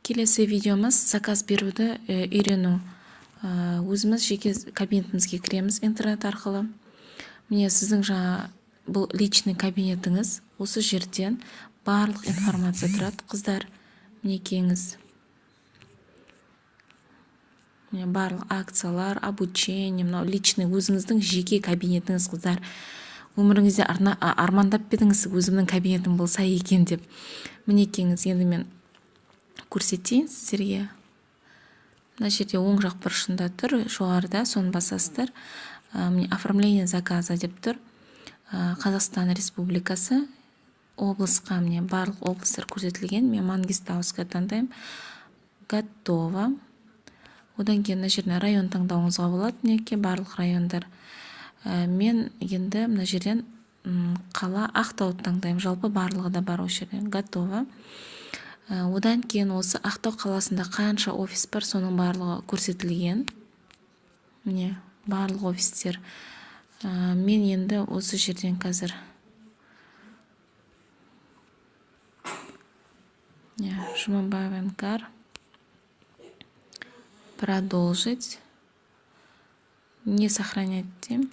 Келесі видеомыз заказ беруді үйрену. Өзіміз жеке кабинетімізге кіреміз интернет арқылы. Міне сіздің жаңа бұл личный кабинетіңіз. Осы жерден барлық информация тұрады, қыздар. Мінекейіңіз. Міне барлық акциялар, обучение, мынау личный өзіңіздің жеке кабинетіңіз, қыздар. Өміріңізде армандап бедіңіз, өзімнің кабинетім болса екен деп. Мінекейіңіз, енді мен көрсетейін сіздерге. Мына жерде оң жақ бұрышында тұр, жоғарыда соны басасыздар. Міне оформление заказа деп тұр. Қазақстан Республикасы облысқа, міне барлық облыстар көрсетілген. Мен Мангистауская таңдаймын. Готово. Одан кейін мына жерден район таңдауыңызға болады. Мінекей барлық райондар. Мен енді мына жерден қала Ақтауды таңдаймын. Жалпы барлығы да бар осы жерден. Готово. Одан кейін осы Ақтау қаласында қанша офис бар, соның барлығы көрсетілген. Міне барлық офистер. Мен енді осы жерден қазір Жұмабаев продолжить. Не сохранять деймін.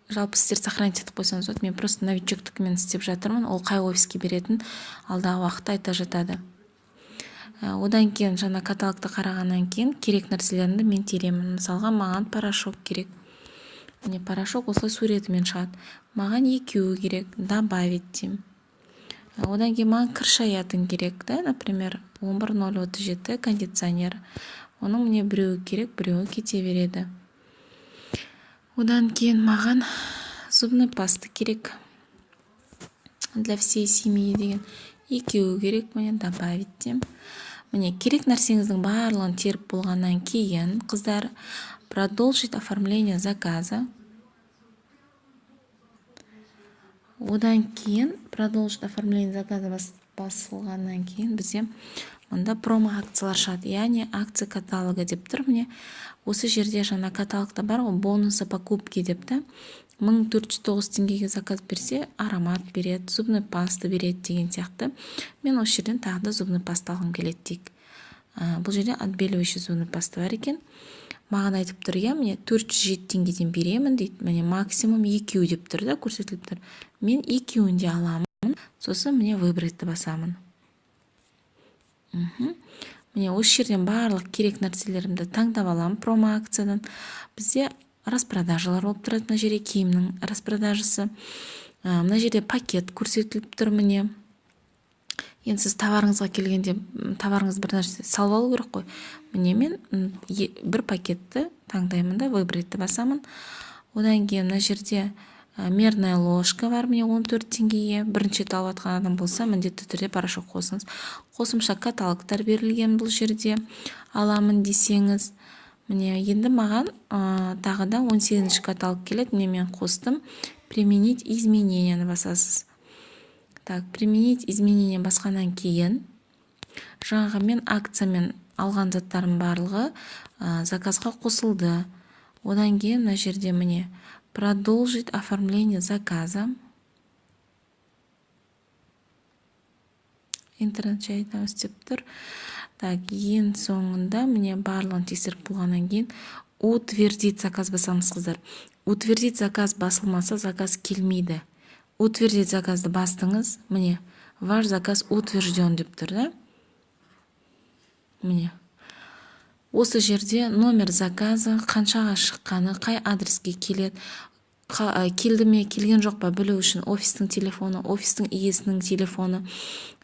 Жалпы сіздер сохранить етіп қойсаңыз болады. Мен просто новичоктікімен істеп жатырмын. Ол қай офиске беретін алдағы уақытта айта жатады. Одан кейін жаңа каталогты қарағаннан кейін керек нәрселерімді мен теремін. Мысалға маған порошок керек. Міне порошок осылай суретімен шығады. Маған екеуі керек, добавить деймін. Одан кейін маған кір шаятын керек, да, например, 11037 кондиционер. Оның мне біреуі керек, біреуі кете береді. Одан кейін маған зубный паста керек. Для всей семьи деген. Екеуі керек, мне добавить деймін. Міне керек нәрсеңіздің барлығын теріп болғаннан кейін, қыздар, продолжить оформление заказа. Одан кейін продолжить оформление заказа басылғаннан кейін бізде мұнда промо акциялар шығады. Яғни акция каталога деп тұр. Міне осы жерде жаңа каталогта бар ғой, бонусы покупки деп та. 1409 теңгеге заказ берсе, аромат береді, зубный паста береді деген сияқты. Мен осы жерден тағы да зубный паста алғым келеді дейік. Бұл жерде отбеливающий зубный паста бар екен. Маған айтып тұр, я міне 407 теңгеден беремін дейді. Міне максимум екеу деп тұр да, көрсетіліп тұр. Мен екеуін де аламын. Сосын міне выбрать басамын. Міне осы жерден барлық керек нәрселерімді таңдап аламын промо акциядан. Бізде распродажалар болып тұрады. Мына жерде киімнің распродажасы. Мына жерде пакет көрсетіліп тұр міне. Енді сіз товарыңызға келгенде, товарыңыз бір нәрсе салып алу керек қой. Міне мен бір пакетті таңдаймын да, выбрать басамын. Одан кейін мына жерде мерная ложка бар, міне 14 теңгеге. Бірінші алып атқан адам болса, міндетті түрде порошок қосыңыз. Қосымша каталогтар берілген бұл жерде. Аламын десеңіз. Міне енді маған тағы да 18-ші каталог келеді. Міне мен қостым. Применить измененияны басасыз. Так, применить изменения басқаннан кейін жаңағы мен акциямен алған заттарым барлығы заказға қосылды. Одан кейін мына жерде міне продолжить оформление заказа. Интернет жайында істеп тұр. Так, ең соңында міне барлығын тексеріп болғаннан кейін утвердить заказ басамыз, қыздар. Утвердить заказ басылмаса, заказ келмейді. Утвердить заказды бастыңыз. Міне, ваш заказ утвержден деп тұр, да? Міне. Осы жерде номер заказы, қаншаға шыққаны, қай адреске келеді, келді ме, келген жоқ па білу үшін офистің телефоны, офистің иесінің телефоны,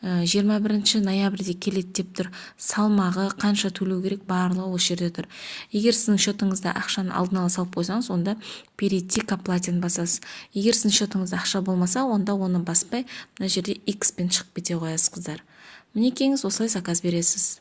21 ноябрьде келеді деп тұр. Салмағы, қанша төлеу керек, барлығы осы жерде тұр. Егер сіздің шотыңызда ақшаны алдын ала салып қойсаңыз, онда перейти к оплате басасыз. Егер сіздің шотыңызда ақша болмаса, онда оны баспай, мына жерде X пен шығып кете қоясыз, қыздар. Мінекейіңіз осылай заказ бересіз.